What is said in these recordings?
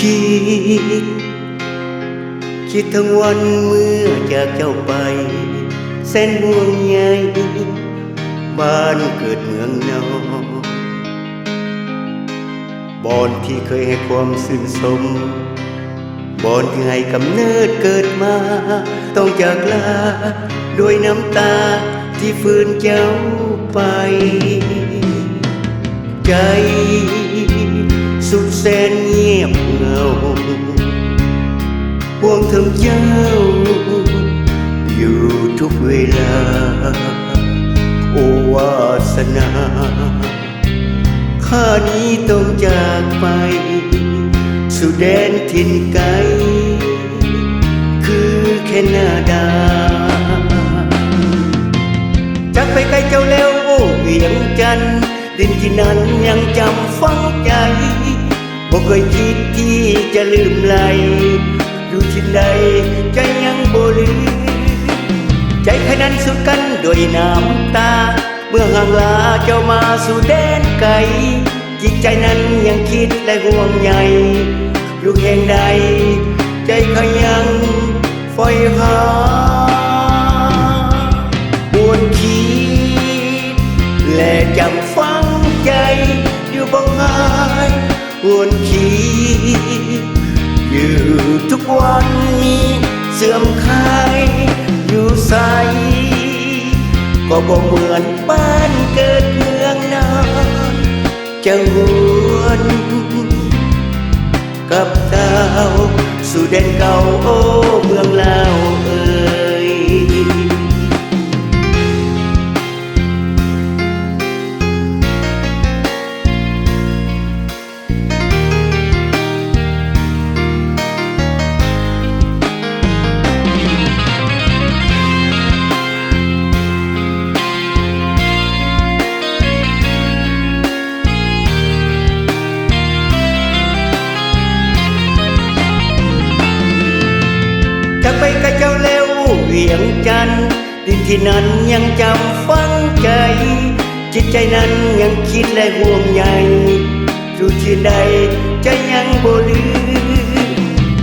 คิดคิดทั้งวันเมื่อจากเจ้าไปแสนห่วงใยบ้านเกิดเมืองนอกบอนที่เคยให้ความชื่นชมบอนที่ให้กำเนิดเกิดมาต้องจากลาด้วยน้ำตาที่ฝืนเจ้าไปใจสุดแสนเงียบเหงาห่วงถึงเจ้าอยู่ทุกเวลาโอวาสนาข้านี้ต้องจากไปสู่แดนถิ่นไกลคือแค่นาดาจากไปไกลเจ้าแล้วโอ้เวียงจันทร์ดินที่นั้นยังจำฝังใจบ่เคยคิดที่จะลืมไหลอยู่ที่ใดใจยังบ่ลืมใจแค่นั้นสุดกันด้วยน้ำตาเมื่อห่างลาเจ้ามาสู่แดนไกลจิตใจนั้นยังคิดและห่วงใยอยู่แห่งใดใจเขายังใฝ่หาปวดคิดและจำฝังใจอยู่บ่หายปวดคิดอยู่ทุกวันนี้เสื่อมคลายอยู่ใสก็บ่เหมือนบ้านเกิดเมืองนอนจะหวนกับเจ้าสู่แดนเก่าโอ้เมืองลาวเอ่ยจากไปกับเจ้าแล้วเวียงจันทร์ดินที่นั้นยังจำฝังใจจิตใจนั้นยังคิดและห่วงใยอยู่ที่ใดใจยังบ่ลืม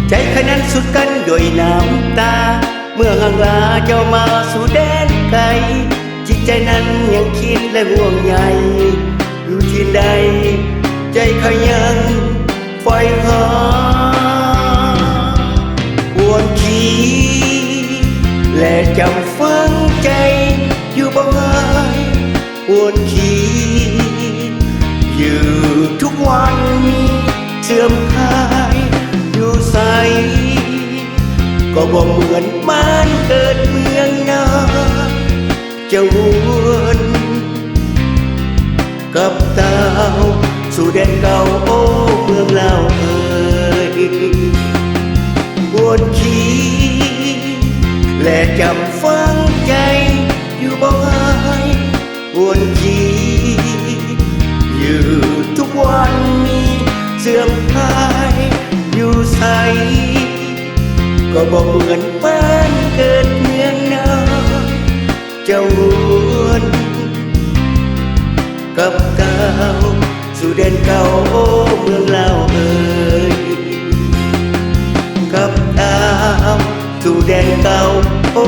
ใจแค่นั้นสุดกันด้วยน้ำตาเมื่อห่างลาเจ้ามาสู่แดนไกลจิตใจนั้นยังคิดและห่วงใยอยู่ที่ใดใจเขายังใฝ่หาวนคิดและจำฝังใจอยู่บ่หายวนคิดอยู่ทุกวันนี้เสื่อมคลายอยู่ใสก็บ่เหมือนบ้านเกิดเมืองนาจะวนกับเต้าสู่แดนเก่าโอ้เมืองลาวเอ่ยวนคิดและจำฝังใจอยู่บ่หายวนคิดอยู่ทุกวันนี้เสื่อมคลายอยู่ใสก็บ่เหมือนบ้านเกิดเมืองนาจะวนกับเต้าสู่แดนเก่าโอ้เมืองลาวเอ่ยกับดาวสู่แดนเก่าโอ้